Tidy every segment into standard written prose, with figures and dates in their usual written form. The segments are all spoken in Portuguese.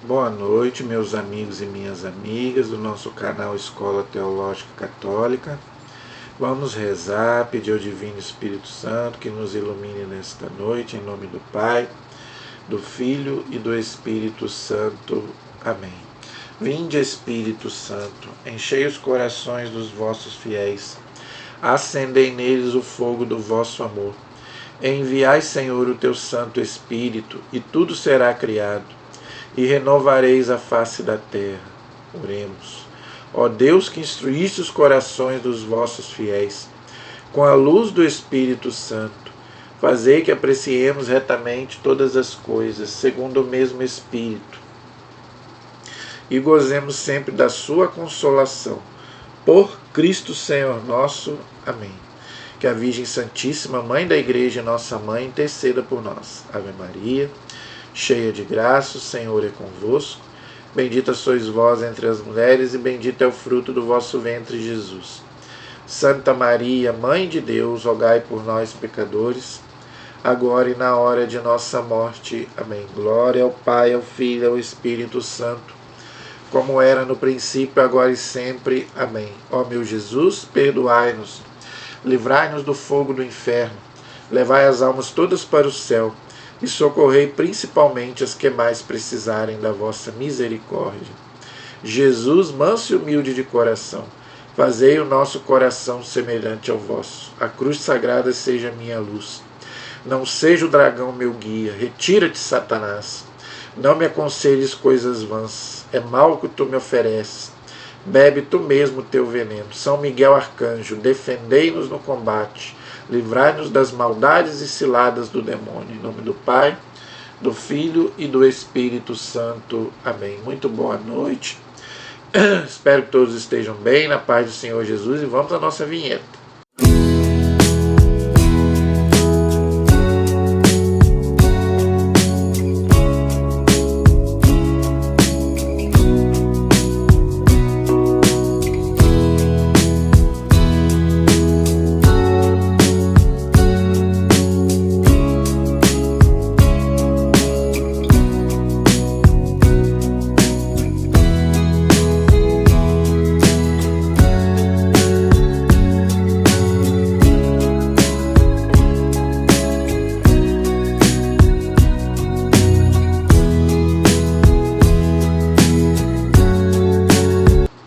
Boa noite, meus amigos e minhas amigas do nosso canal Escola Teológica Católica. Vamos rezar, pedir ao Divino Espírito Santo que nos ilumine nesta noite, em nome do Pai, do Filho e do Espírito Santo. Amém. Vinde, Espírito Santo, enchei os corações dos vossos fiéis, acendei neles o fogo do vosso amor. Enviai, Senhor, o teu Santo Espírito, e tudo será criado, e renovareis a face da terra. Oremos. Ó Deus, que instruíste os corações dos vossos fiéis, com a luz do Espírito Santo, fazei que apreciemos retamente todas as coisas, segundo o mesmo Espírito, e gozemos sempre da sua consolação. Por Cristo Senhor nosso. Amém. Que a Virgem Santíssima, Mãe da Igreja, nossa Mãe, interceda por nós. Ave Maria, cheia de graça, o Senhor é convosco. Bendita sois vós entre as mulheres, e bendito é o fruto do vosso ventre, Jesus. Santa Maria, Mãe de Deus, rogai por nós, pecadores, agora e na hora de nossa morte. Amém. Glória ao Pai, ao Filho e ao Espírito Santo, como era no princípio, agora e sempre. Amém. Ó meu Jesus, perdoai-nos, livrai-nos do fogo do inferno, levai as almas todas para o céu, e socorrei principalmente as que mais precisarem da vossa misericórdia. Jesus, manso e humilde de coração, fazei o nosso coração semelhante ao vosso. A cruz sagrada seja minha luz. Não seja o dragão meu guia. Retira-te, Satanás. Não me aconselhes coisas vãs. É mal que tu me ofereces. Bebe tu mesmo o teu veneno. São Miguel Arcanjo, defendei-nos no combate. Livrai-nos das maldades e ciladas do demônio. Em nome do Pai, do Filho e do Espírito Santo. Amém. Muito boa noite. Espero que todos estejam bem, na paz do Senhor Jesus. E vamos à nossa vinheta.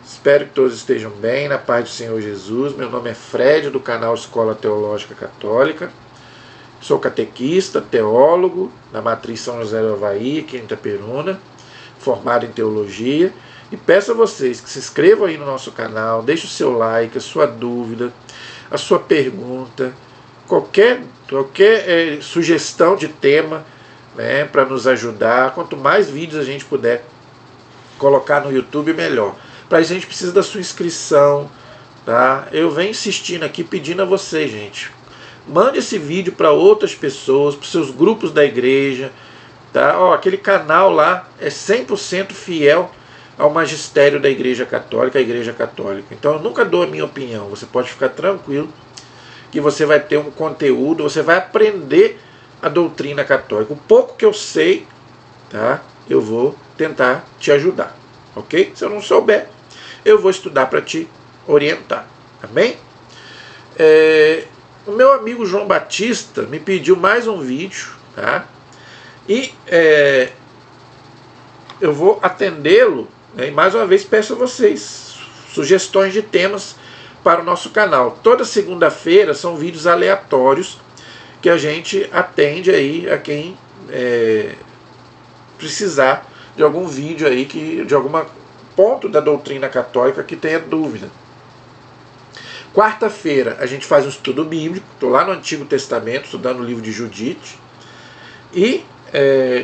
Espero que todos estejam bem, na paz do Senhor Jesus. Meu nome é Fred, do canal Escola Teológica Católica. Sou catequista, teólogo, da Matriz São José do Avaí, aqui em Itaperuna, formado em Teologia. E peço a vocês que se inscrevam aí no nosso canal, deixem o seu like, a sua dúvida, a sua pergunta, qualquer sugestão de tema, né, para nos ajudar. Quanto mais vídeos a gente puder colocar no YouTube, melhor. Para isso a gente precisa da sua inscrição, tá? Eu venho insistindo aqui, pedindo a vocês, gente, mande esse vídeo para outras pessoas, para os seus grupos da igreja, tá? Ó, aquele canal lá é 100% fiel ao magistério da Igreja Católica, a Igreja Católica. Então eu nunca dou a minha opinião, você pode ficar tranquilo que você vai ter um conteúdo, você vai aprender a doutrina católica. O pouco que eu sei, tá? Eu vou tentar te ajudar, ok? Se eu não souber, eu vou estudar para te orientar. Amém? O meu amigo João Batista me pediu mais um vídeo, tá? E eu vou atendê-lo, né? E mais uma vez peço a vocês sugestões de temas para o nosso canal. Toda segunda-feira são vídeos aleatórios que a gente atende aí a quem precisar de algum vídeo aí, de algum ponto da doutrina católica que tenha dúvida. Quarta-feira a gente faz um estudo bíblico, estou lá no Antigo Testamento, estudando o livro de Judite. E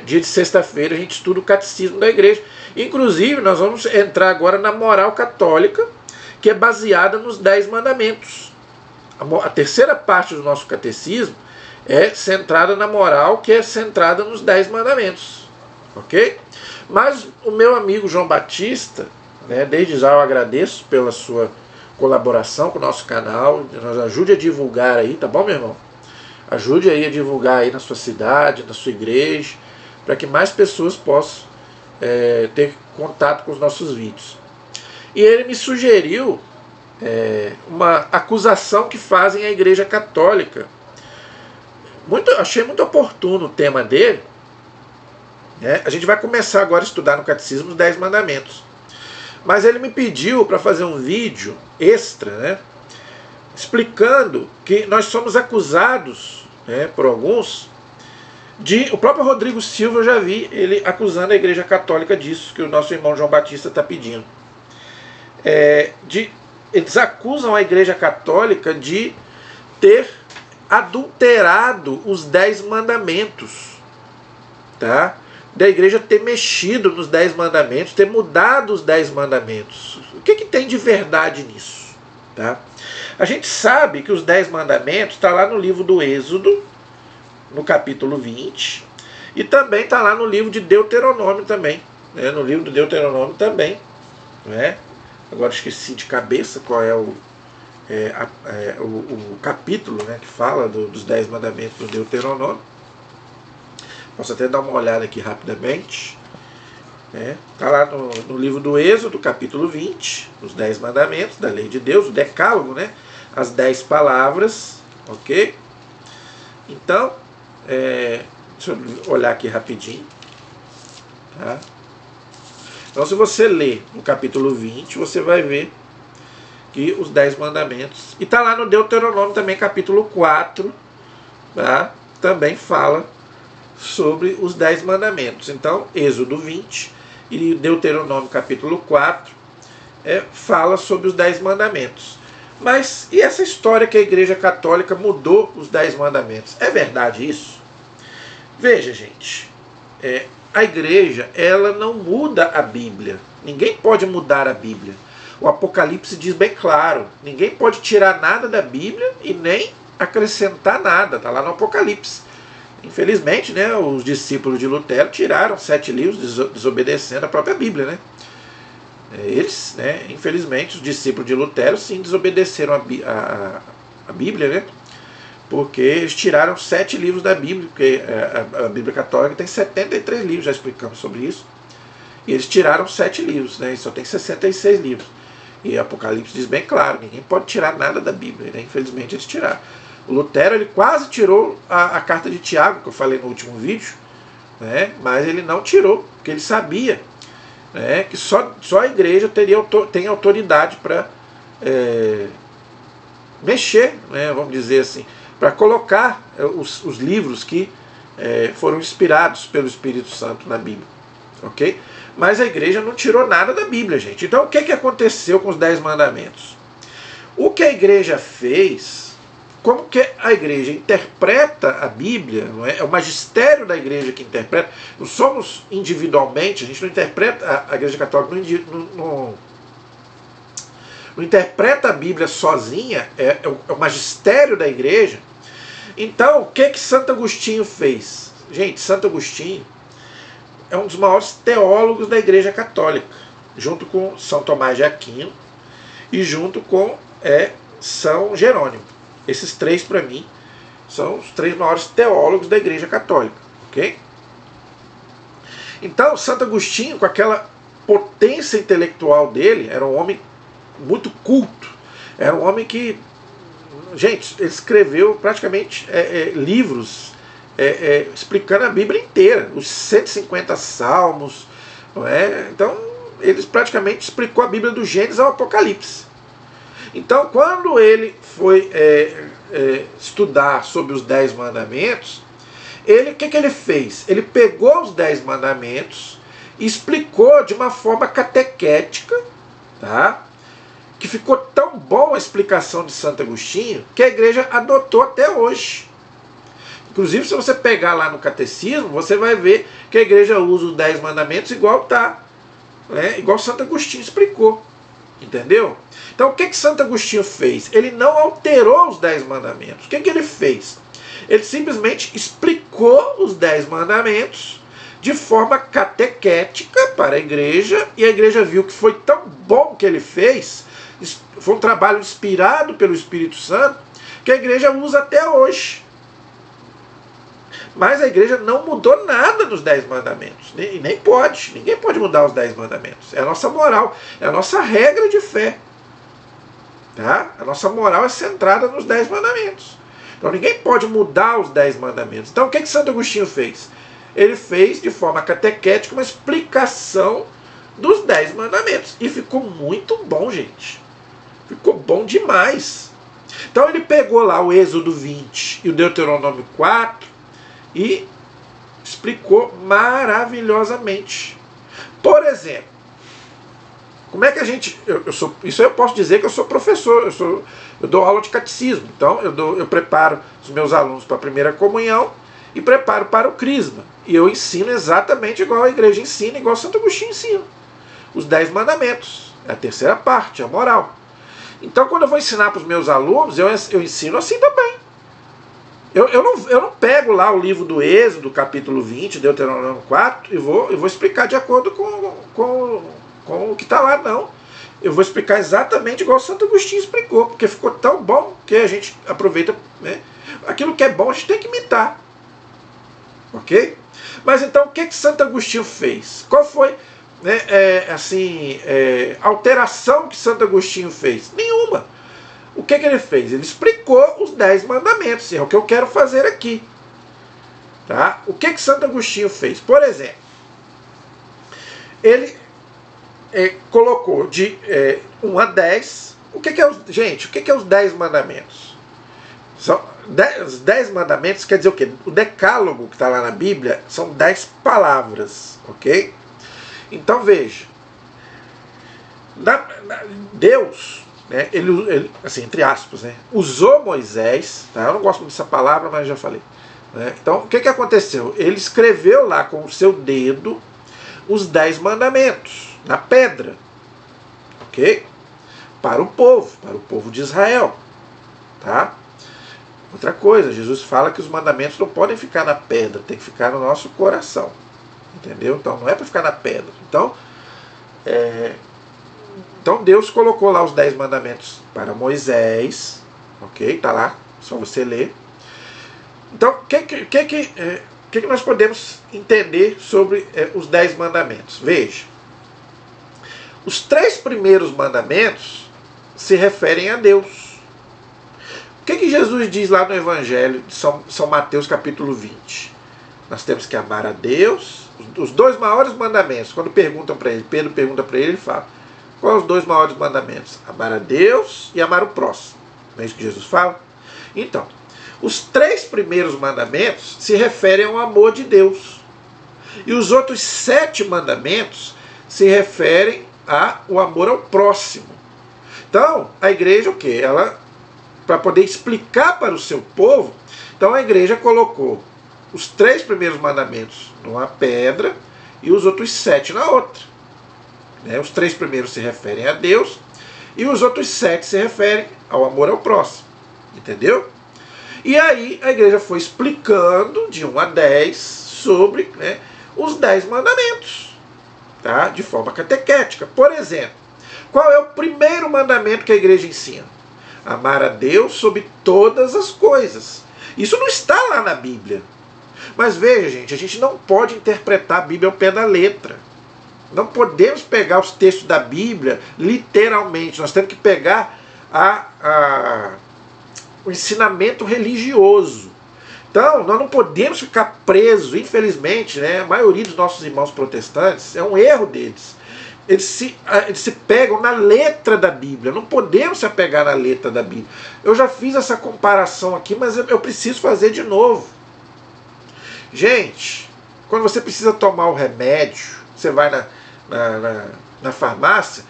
dia de sexta-feira a gente estuda o Catecismo da Igreja. Inclusive nós vamos entrar agora na moral católica, que é baseada nos 10 mandamentos. A terceira parte do nosso catecismo é centrada na moral, que é centrada nos 10 mandamentos. Ok? Mas o meu amigo João Batista, né, desde já eu agradeço pela sua colaboração com o nosso canal, nos ajude a divulgar aí, tá bom, meu irmão? Ajude aí a divulgar aí na sua cidade, na sua igreja, para que mais pessoas possam ter contato com os nossos vídeos. E ele me sugeriu uma acusação que fazem à Igreja Católica. Achei muito oportuno o tema dele. A gente vai começar agora a estudar no Catecismo os 10 Mandamentos. Mas ele me pediu para fazer um vídeo extra, explicando que nós somos acusados, por alguns, o próprio Rodrigo Silva, eu já vi ele acusando a Igreja Católica disso, que o nosso irmão João Batista está pedindo. Eles acusam a Igreja Católica de ter adulterado os 10 mandamentos, tá? Da Igreja ter mexido nos 10 mandamentos, ter mudado os 10 mandamentos. O que tem de verdade nisso? Tá? A gente sabe que os 10 mandamentos está lá no livro do Êxodo, no capítulo 20, e também está lá no livro de Deuteronômio também. No livro do Deuteronômio também. Agora esqueci de cabeça qual é o capítulo, que fala dos 10 mandamentos do Deuteronômio. Posso até dar uma olhada aqui rapidamente. Está lá no livro do Êxodo, capítulo 20, os 10 mandamentos da lei de Deus, o decálogo, as 10 palavras, ok? Então, deixa eu olhar aqui rapidinho. Tá? Então, se você ler no capítulo 20, você vai ver que os 10 mandamentos, e está lá no Deuteronômio também, capítulo 4, tá? Também fala sobre os 10 mandamentos. Então, Êxodo 20 e Deuteronômio capítulo 4 fala sobre os 10 mandamentos. Mas e essa história que a Igreja Católica mudou os 10 mandamentos? É verdade isso? Veja, gente, a Igreja, ela não muda a Bíblia. Ninguém pode mudar a Bíblia. O Apocalipse diz bem claro, ninguém pode tirar nada da Bíblia e nem acrescentar nada. Está lá no Apocalipse. Infelizmente, os discípulos de Lutero tiraram 7 livros desobedecendo a própria Bíblia. Eles, infelizmente, os discípulos de Lutero sim desobedeceram a Bíblia, porque eles tiraram 7 livros da Bíblia, porque a Bíblia Católica tem 73 livros, já explicamos sobre isso, e eles tiraram 7 livros, e só tem 66 livros. E Apocalipse diz bem claro, ninguém pode tirar nada da Bíblia, infelizmente eles tiraram. O Lutero, ele quase tirou a carta de Tiago, que eu falei no último vídeo, mas ele não tirou, porque ele sabia que só a igreja tem autoridade para mexer, vamos dizer assim, para colocar os livros que foram inspirados pelo Espírito Santo na Bíblia. Ok? Mas a igreja não tirou nada da Bíblia, gente. Então o que aconteceu com os 10 mandamentos? O que a igreja fez... Como que a igreja interpreta a Bíblia, é o magistério da igreja que interpreta, não somos individualmente, a gente não interpreta, a igreja católica não interpreta a Bíblia sozinha, é o magistério da igreja. Então, o que Santo Agostinho fez? Gente, Santo Agostinho é um dos maiores teólogos da igreja católica, junto com São Tomás de Aquino e junto com São Jerônimo. Esses 3, para mim, são os 3 maiores teólogos da Igreja Católica. Ok? Então, Santo Agostinho, com aquela potência intelectual dele, era um homem muito culto. Era um homem que... Gente, ele escreveu praticamente livros explicando a Bíblia inteira. Os 150 salmos. Então, ele praticamente explicou a Bíblia do Gênesis ao Apocalipse. Então, quando ele foi estudar sobre os 10 mandamentos, o que ele fez? Ele pegou os 10 mandamentos e explicou de uma forma catequética, tá? Que ficou tão boa a explicação de Santo Agostinho que a igreja adotou até hoje. Inclusive, se você pegar lá no catecismo, você vai ver que a igreja usa os 10 mandamentos igual igual Santo Agostinho explicou. Entendeu? Então o que Santo Agostinho fez? Ele não alterou os 10 mandamentos. O que ele fez? Ele simplesmente explicou os 10 mandamentos de forma catequética para a igreja, e a igreja viu que foi tão bom que ele fez, foi um trabalho inspirado pelo Espírito Santo, que a igreja usa até hoje. Mas a igreja não mudou nada nos 10 mandamentos. Nem pode. Ninguém pode mudar os 10 mandamentos. É a nossa moral, é a nossa regra de fé. Tá? A nossa moral é centrada nos 10 mandamentos. Então ninguém pode mudar os 10 mandamentos. Então o que Santo Agostinho fez? Ele fez de forma catequética uma explicação dos 10 mandamentos. E ficou muito bom, gente. Ficou bom demais. Então ele pegou lá o Êxodo 20 e o Deuteronômio 4 e explicou maravilhosamente. Por exemplo, como é que a gente... Isso eu posso dizer que eu sou professor, eu dou aula de catecismo. Então eu preparo os meus alunos para a primeira comunhão e preparo para o crisma. E eu ensino exatamente igual a igreja ensina, igual Santo Agostinho ensina. Os 10 mandamentos. É a terceira parte, a moral. Então quando eu vou ensinar para os meus alunos, eu ensino assim também. Eu não pego lá o livro do Êxodo, capítulo 20, Deuteronômio 4, e vou explicar de acordo com o que está lá, não. Eu vou explicar exatamente igual o Santo Agostinho explicou, porque ficou tão bom que a gente aproveita, né? Aquilo que é bom a gente tem que imitar. Ok? Mas então o que Santo Agostinho fez? Qual foi, né, a alteração que Santo Agostinho fez? Nenhuma. O que ele fez? Ele explicou os 10 mandamentos. É o que eu quero fazer aqui. Tá? O que Santo Agostinho fez? Por exemplo, ele colocou de 1 a 10. Gente, o que é os 10 mandamentos? Os 10 mandamentos quer dizer o quê? O decálogo que está lá na Bíblia são 10 palavras. Ok? Então veja. Deus... ele, assim, entre aspas, né, usou Moisés, tá? Eu não gosto muito dessa palavra, mas já falei, né? Então o que aconteceu? Ele escreveu lá com o seu dedo os 10 mandamentos na pedra, ok? Para o povo de Israel, tá? Outra coisa, Jesus fala que os mandamentos não podem ficar na pedra, tem que ficar no nosso coração, entendeu? Então não é para ficar na pedra. Então Deus colocou lá os 10 mandamentos para Moisés, ok? Está lá, só você ler. Então, o que nós podemos entender sobre os 10 mandamentos? Veja, os 3 primeiros mandamentos se referem a Deus. O que Jesus diz lá no Evangelho de São Mateus capítulo 20? Nós temos que amar a Deus. Os 2 maiores mandamentos, quando perguntam para ele, Pedro pergunta para ele fala: quais os 2 maiores mandamentos? Amar a Deus e amar o próximo. Não é isso que Jesus fala? Então, os 3 primeiros mandamentos se referem ao amor de Deus. E os outros 7 mandamentos se referem ao amor ao próximo. Então, a igreja, o quê? Ela, para poder explicar para o seu povo, então a igreja colocou os 3 primeiros mandamentos numa pedra e os outros 7 na outra. Os 3 primeiros se referem a Deus e os outros 7 se referem ao amor ao próximo. Entendeu? E aí a igreja foi explicando de 1 a 10 sobre, né, os 10 mandamentos, tá? De forma catequética. Por exemplo, qual é o primeiro mandamento que a igreja ensina? Amar a Deus sobre todas as coisas. Isso não está lá na Bíblia. Mas veja, gente, a gente não pode interpretar a Bíblia ao pé da letra. Não podemos pegar os textos da Bíblia literalmente. Nós temos que pegar o ensinamento religioso. Então, nós não podemos ficar presos, infelizmente, né? A maioria dos nossos irmãos protestantes, é um erro deles. Eles se pegam na letra da Bíblia. Não podemos se apegar na letra da Bíblia. Eu já fiz essa comparação aqui, mas eu preciso fazer de novo. Gente, quando você precisa tomar o remédio, você vai na farmácia,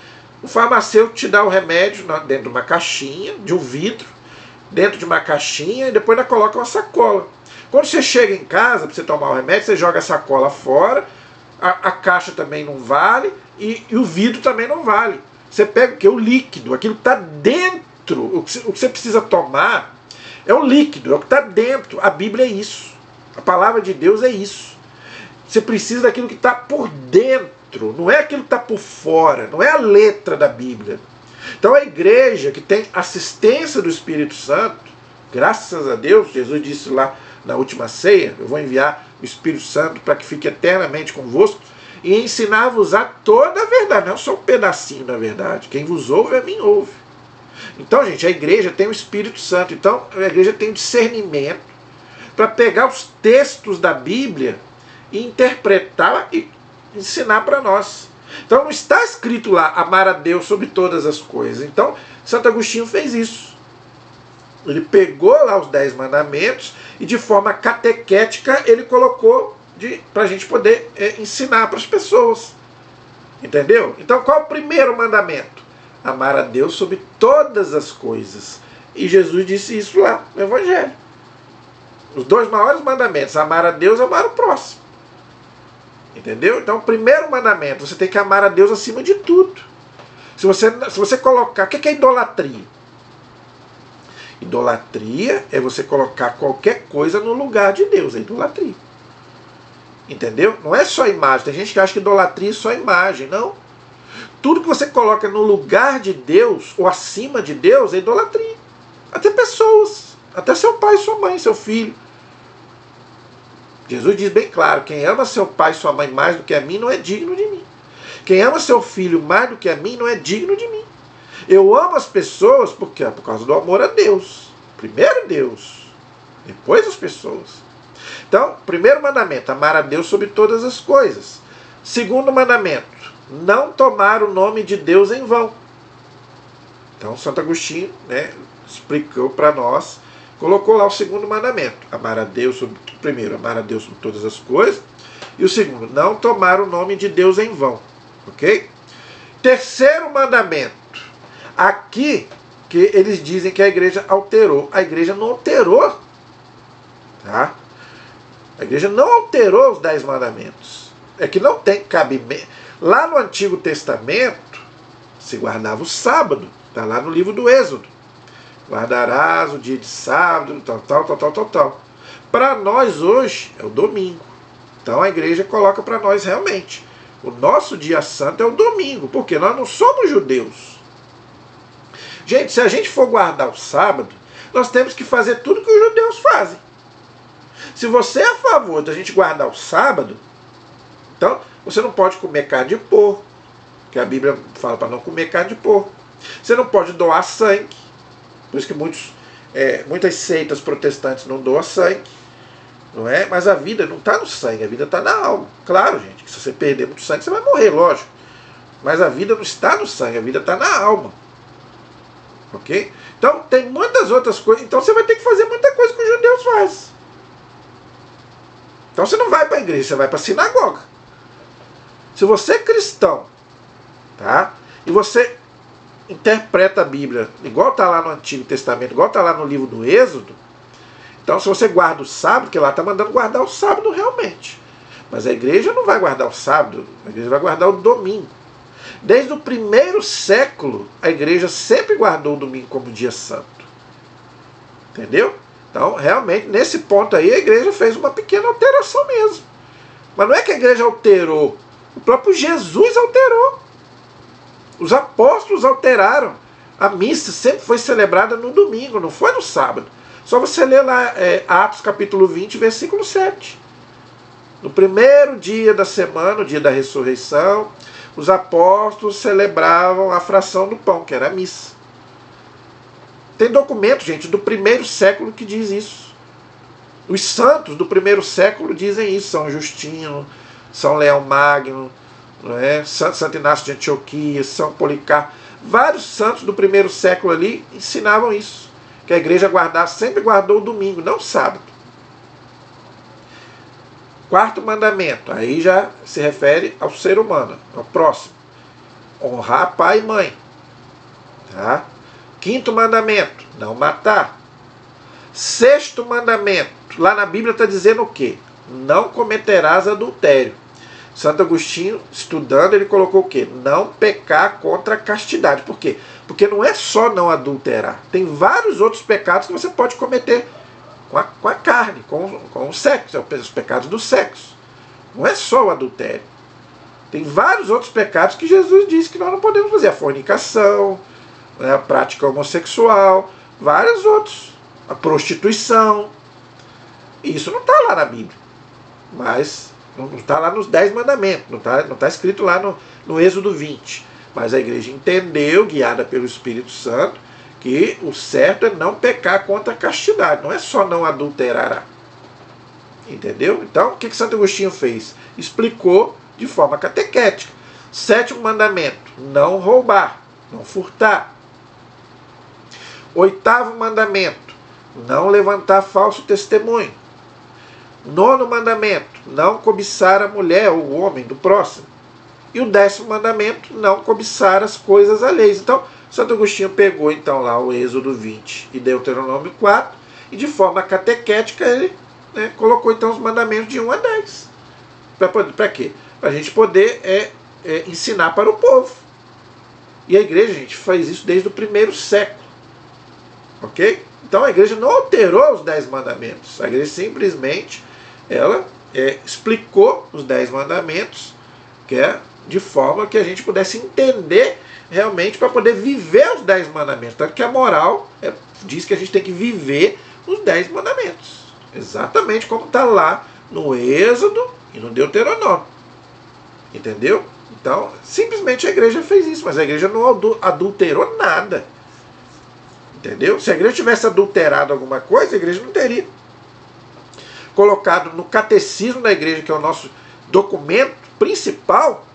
o farmacêutico te dá o remédio dentro de uma caixinha, de um vidro, dentro de uma caixinha, e depois ainda coloca uma sacola. Quando você chega em casa para você tomar o remédio, você joga a sacola fora, a caixa também não vale, e o vidro também não vale. Você pega o que? O líquido, aquilo que está dentro. O que você precisa tomar é o líquido, é o que está dentro. A Bíblia é isso. A palavra de Deus é isso. Você precisa daquilo que está por dentro, não é aquilo que está por fora, não é a letra da Bíblia. Então a igreja que tem assistência do Espírito Santo, graças a Deus, Jesus disse lá na última ceia, eu vou enviar o Espírito Santo para que fique eternamente convosco, e ensinar-vos a toda a verdade, não só um pedacinho da verdade. Quem vos ouve, a mim ouve. Então, gente, a igreja tem o Espírito Santo, então a igreja tem o discernimento para pegar os textos da Bíblia e interpretar e ensinar para nós. Então não está escrito lá, amar a Deus sobre todas as coisas. Então, Santo Agostinho fez isso. Ele pegou lá os 10 mandamentos e de forma catequética ele colocou para a gente poder ensinar para as pessoas. Entendeu? Então qual é o primeiro mandamento? Amar a Deus sobre todas as coisas. E Jesus disse isso lá no Evangelho. Os 2 maiores mandamentos, amar a Deus e amar o próximo. Entendeu? Então o primeiro mandamento, você tem que amar a Deus acima de tudo. Se você colocar, o que é idolatria? Idolatria é você colocar qualquer coisa no lugar de Deus, é idolatria. Entendeu? Não é só imagem. Tem gente que acha que idolatria é só imagem. Não. Tudo que você coloca no lugar de Deus ou acima de Deus é idolatria. Até pessoas. Até seu pai, sua mãe, seu filho. Jesus diz bem claro, quem ama seu pai e sua mãe mais do que a mim não é digno de mim. Quem ama seu filho mais do que a mim não é digno de mim. Eu amo as pessoas por quê? Por causa do amor a Deus. Primeiro Deus, depois as pessoas. Então, primeiro mandamento, amar a Deus sobre todas as coisas. Segundo mandamento, não tomar o nome de Deus em vão. Então, Santo Agostinho, explicou para nós, colocou lá o segundo mandamento, amar a Deus sobre, primeiro, amar a Deus sobre todas as coisas, e o segundo, não tomar o nome de Deus em vão. Ok? Terceiro mandamento, aqui que eles dizem que a igreja alterou. A igreja não alterou, tá? A igreja não alterou os 10 mandamentos. É que não tem cabimento. Lá no Antigo Testamento se guardava o sábado. Está lá no livro do Êxodo. Guardarás o dia de sábado, tal. Para nós hoje é o domingo. Então a igreja coloca para nós realmente. O nosso dia santo é o domingo. Porque nós não somos judeus. Gente, se a gente for guardar o sábado, nós temos que fazer tudo que os judeus fazem. Se você é a favor da gente guardar o sábado, então você não pode comer carne de porco, que a Bíblia fala para não comer carne de porco. Você não pode doar sangue, por isso que muitas seitas protestantes não doam sangue, não é? Mas a vida não está no sangue, a vida está na alma. Claro, gente, que se você perder muito sangue, você vai morrer, lógico. Mas a vida não está no sangue, a vida está na alma. Ok? Então tem muitas outras coisas. Então você vai ter que fazer muita coisa que os judeus fazem. Então você não vai para a igreja, você vai para a sinagoga. Se você é cristão, tá? E você interpreta a Bíblia igual está lá no Antigo Testamento, igual está lá no livro do Êxodo, então se você guarda o sábado, porque lá está mandando guardar o sábado realmente. Mas a igreja não vai guardar o sábado, a igreja vai guardar o domingo. Desde o primeiro século, a igreja sempre guardou o domingo como dia santo. Entendeu? Então, realmente, nesse ponto aí, a igreja fez uma pequena alteração mesmo. Mas não é que a igreja alterou. O próprio Jesus alterou. Os apóstolos alteraram. A missa sempre foi celebrada no domingo, não foi no sábado. Só você ler lá Atos capítulo 20, versículo 7. No primeiro dia da semana, o dia da ressurreição, os apóstolos celebravam a fração do pão, que era a missa. Tem documento, gente, do primeiro século que diz isso. Os santos do primeiro século dizem isso. São Justino, São Leão Magno, não é? Santo Inácio de Antioquia, São Policarpo. Vários santos do primeiro século ali ensinavam isso. Que a igreja sempre guardou o domingo, não o sábado. Quarto mandamento, aí já se refere ao ser humano, ao próximo. Honrar pai e mãe. Tá? Quinto mandamento, não matar. Sexto mandamento, lá na Bíblia está dizendo o quê? Não cometerás adultério. Santo Agostinho, estudando, ele colocou o quê? Não pecar contra a castidade. Por quê? Porque não é só não adulterar. Tem vários outros pecados que você pode cometer com a carne, com o sexo, os pecados do sexo. Não é só o adultério. Tem vários outros pecados que Jesus disse que nós não podemos fazer. A fornicação, a prática homossexual, vários outros. A prostituição. E isso não está lá na Bíblia. Mas não está lá nos 10 mandamentos, não está escrito lá no Êxodo 20. Mas a igreja entendeu, guiada pelo Espírito Santo, que o certo é não pecar contra a castidade, não é só não adulterará. Entendeu? Então, o que Santo Agostinho fez? Explicou de forma catequética. 7º mandamento, não roubar, não furtar. 8º mandamento, não levantar falso testemunho. 9º mandamento, não cobiçar a mulher ou o homem do próximo. E o 10º mandamento, não cobiçar as coisas alheias. Então, Santo Agostinho pegou então lá o Êxodo 20 e Deuteronômio 4, e de forma catequética ele colocou então os mandamentos de 1 a 10. Para quê? Para a gente poder ensinar para o povo. E a igreja, gente, faz isso desde o 1º século. Ok? Então a igreja não alterou os 10 mandamentos. A igreja simplesmente ela explicou os 10 mandamentos, de forma que a gente pudesse entender realmente para poder viver os 10 mandamentos. Tanto que a moral diz que a gente tem que viver os 10 mandamentos. Exatamente como está lá no Êxodo e no Deuteronômio. Entendeu? Então, simplesmente a igreja fez isso, mas a igreja não adulterou nada. Entendeu? Se a igreja tivesse adulterado alguma coisa, a igreja não teria colocado no catecismo da igreja, que é o nosso documento principal,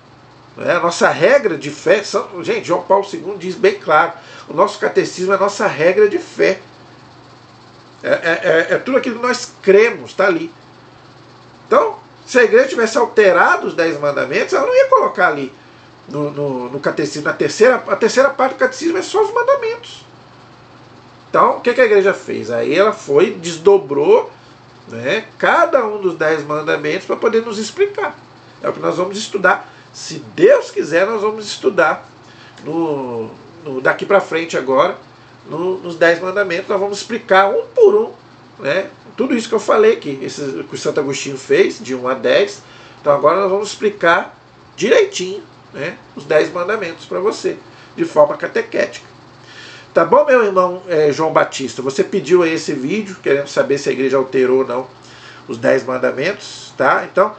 a nossa regra de fé. Gente, João Paulo II diz bem claro, o nosso catecismo é a nossa regra de fé. É tudo aquilo que nós cremos, está ali. Então, se a igreja tivesse alterado os 10 mandamentos, ela não ia colocar ali no catecismo. A terceira parte do catecismo é só os mandamentos. Então, o que a igreja fez? Aí ela foi, desdobrou cada um dos 10 mandamentos para poder nos explicar. É o que nós vamos estudar. Se Deus quiser, nós vamos estudar daqui para frente agora, nos 10 mandamentos. Nós vamos explicar um por um, tudo isso que eu falei aqui, que o Santo Agostinho fez, de 1 a 10. Então agora nós vamos explicar direitinho os 10 mandamentos para você, de forma catequética. Tá bom, meu irmão João Batista? Você pediu aí esse vídeo, querendo saber se a igreja alterou ou não os 10 mandamentos, tá? Então,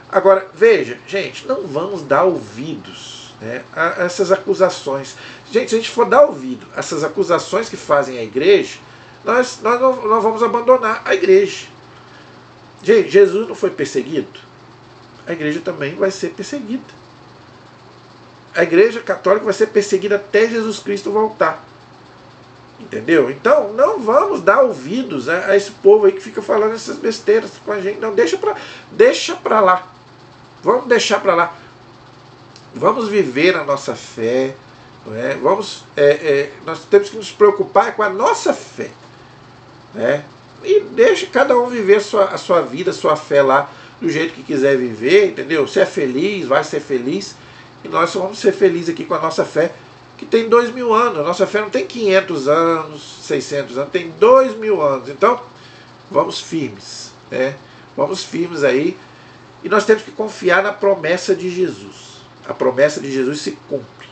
agora, veja, gente, não vamos dar ouvidos a essas acusações. Gente, se a gente for dar ouvido a essas acusações que fazem a igreja, nós não vamos abandonar a igreja. Gente, Jesus não foi perseguido? A igreja também vai ser perseguida. A igreja católica vai ser perseguida até Jesus Cristo voltar. Entendeu? Então, não vamos dar ouvidos a esse povo aí que fica falando essas besteiras com a gente. Não, deixa pra lá. Vamos deixar pra lá. Vamos viver a nossa fé. Nós temos que nos preocupar com a nossa fé. E deixa cada um viver a sua vida, a sua fé lá, do jeito que quiser viver, entendeu? Se é feliz, vai ser feliz. E nós só vamos ser felizes aqui com a nossa fé, que tem 2000 anos. A nossa fé não tem 500 anos, 600 anos, tem 2000 anos. Então, vamos firmes. Vamos firmes aí. E nós temos que confiar na promessa de Jesus. A promessa de Jesus se cumpre.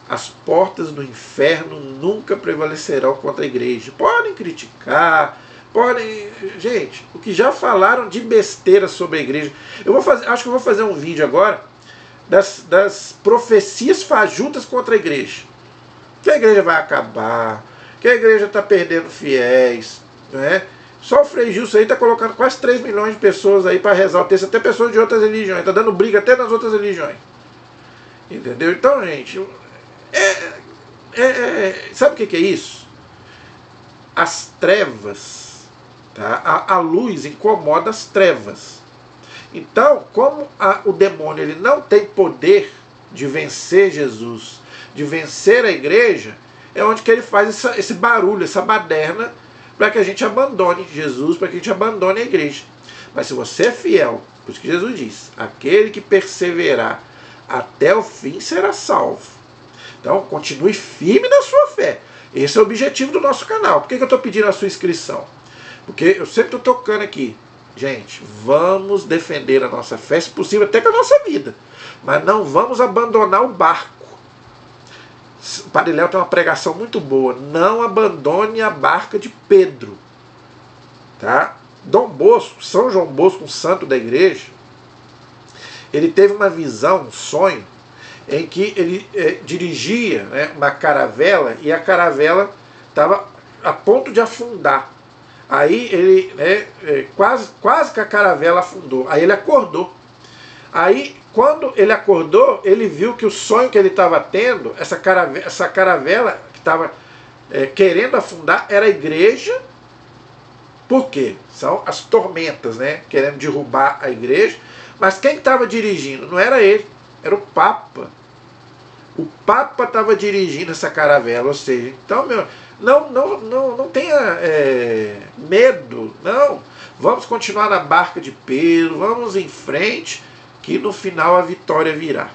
As portas do inferno nunca prevalecerão contra a igreja. Podem criticar, podem... Gente, o que já falaram de besteira sobre a igreja. Acho que eu vou fazer um vídeo agora das profecias fajutas contra a igreja. Que a igreja vai acabar, que a igreja está perdendo fiéis. Só o Frei Gilson aí está colocando quase 3 milhões de pessoas aí para rezar o texto, até pessoas de outras religiões. Está dando briga até nas outras religiões. Entendeu? Então, gente... sabe o que é isso? As trevas, tá? A luz incomoda as trevas. Então, como o demônio ele não tem poder de vencer Jesus, de vencer a igreja, é onde que ele faz esse barulho, essa baderna, para que a gente abandone Jesus, para que a gente abandone a igreja. Mas se você é fiel, por isso que Jesus diz, aquele que perseverar até o fim será salvo. Então, continue firme na sua fé. Esse é o objetivo do nosso canal. Por que eu estou pedindo a sua inscrição? Porque eu sempre estou tocando aqui. Gente, vamos defender a nossa fé, se possível, até com a nossa vida. Mas não vamos abandonar o barco. O Padre Léo tem uma pregação muito boa. Não abandone a barca de Pedro. Tá? Dom Bosco, São João Bosco, um santo da igreja, ele teve uma visão, um sonho, em que ele dirigia, né, uma caravela, e a caravela estava a ponto de afundar. Aí ele, quase que a caravela afundou. Aí ele acordou. Aí, quando ele acordou, ele viu que o sonho que ele estava tendo, essa caravela que estava querendo afundar, era a igreja. Por quê? São as tormentas, né? Querendo derrubar a igreja. Mas quem estava dirigindo? Não era ele, era o Papa. O Papa estava dirigindo essa caravela. Ou seja, então, não tenha medo, não. Vamos continuar na barca de Pedro, vamos em frente, que no final a vitória virá.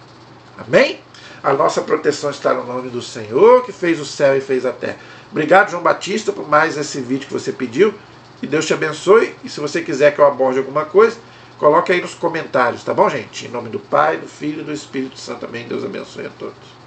Amém? A nossa proteção está no nome do Senhor, que fez o céu e fez a terra. Obrigado, João Batista, por mais esse vídeo que você pediu. Que Deus te abençoe. E se você quiser que eu aborde alguma coisa, coloque aí nos comentários, tá bom, gente? Em nome do Pai, do Filho e do Espírito Santo. Amém. Deus abençoe a todos.